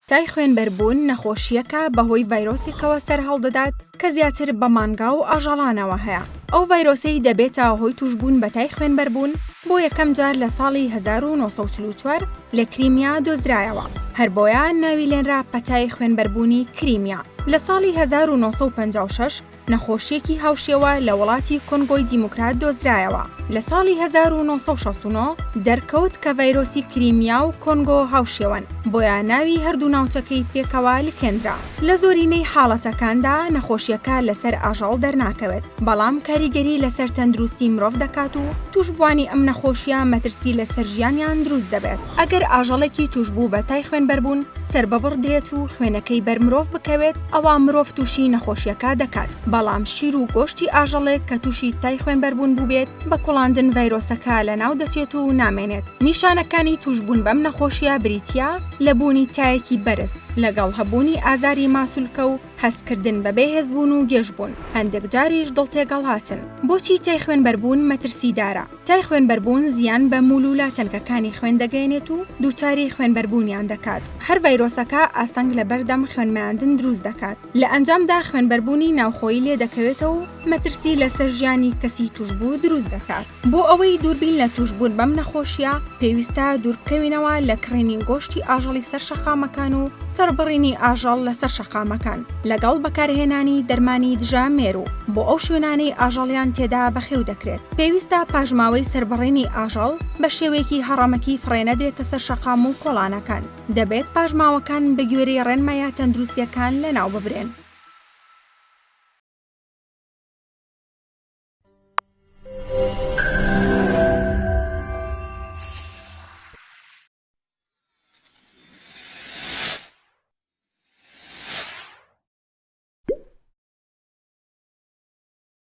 تای خوێنبەربوون نەخۆشیەکە بەهۆی ڤایرۆسێکەوە سەرهەڵدەدات کە زیاتر بە مانگا و ئاژەڵانەوە هەیە. ئەو ڤایرۆسەی دەبێتە هۆی توشبوون بە تای خوێنبەربوون بۆ یەکەم جار لە ساڵی 1944 لە کریمیا دۆزرایەوە. هەر بۆیە ناوی لێنرا پەتای خوێنبەربوونی کریمیا. لە ساڵی 1956 نەخۆشیەکی هاوشێوە لە وڵاتی کۆنگۆی دیموکرات دۆزرایەوە. لە ساڵی 1969 دەرکەوت کە ڤایرۆسی کریمیا و کۆنگۆ هاوشێوەن، بۆیە ناوی هەردوو ناوچەکەی پێکەوە لکێنرا. لە زۆرینەی حاڵەتەکاندا نەخۆشیەکە لەسەر ئاژەڵ دەرناکەوێت، بەڵام کاریگەری لەسەر تەندروستی مرۆڤ دەکات و توشبوانی ئەم نەخۆشیە مەترسی لەسەر ژیانیان دروست دەبێت. ئەگەر ئاژەڵێکی توشبوو بە تای خوێنبەربوون سەربەبڕ دێت و خوێنەکەی بەر مرۆڤ بکەوێت، ئەوە مرۆڤ تووشی نەخۆشیەکە دەکات. بەڵام شیر و گۆشتی ئاژەڵێک کە تووشی تای خوێنبەربوون بووبێت بە کوڵاندن ڤایرۆسەکە لەناو دەچێت و نامێنێت. نیشانەکانی توشبوون بەم نەخۆشیە بریتیا لە بوونی تایەکی بەرز لەگەڵ هەبوونی ئازاری ماسوولکە و هەستکردن بەبێ هێزبوون و گێژبوون، هەندێک جاریش دڵتێگەڵ هاتن. بۆچی تای خوێنبەربوون مەترسیدارە؟ تای خوێنبەربوون زیان بە مولولە تەنکەکانی خوێن دەگەێنێت و دووچاری خوێنبەربوونیان دەکات. هەر ڤایرۆسەکە ئاستەنگ لە بەردەم خوێنمەیاندن دروست دەکات. لە ئەنجامدا خوێنبەربوونی ناوخۆیی لێ دەکەوێتەوە و مەترسی لەسەر ژیانی کەسی توشبوو دروست دەکات. بۆ ئەوەی دووربین لە توشبوون بەم نەخۆشیە پێویستە دووربکەوینەوە لە کڕینی گۆشتی ئاژەڵی سەر شەقامەکان و سەربڕینی ئاژەڵ لەسەر شەقامەکان لەگەڵ بەکارهێنانی دەرمانی دژامێرو بۆ ئەو شوێنانەی ئاژەڵیان تێدا بەخێو دەکرێت. پێویستە پاژماوەی سەربڕینی ئاژەڵ بە شێوەیەکی هەڕەمەکی فڕێنەدرێتە سەر شەقام و کۆڵانەکان. دەبێت پاژماوەکان بە گوێرەی ڕێنمایە تەندروستیەکان لەناو ببرێن.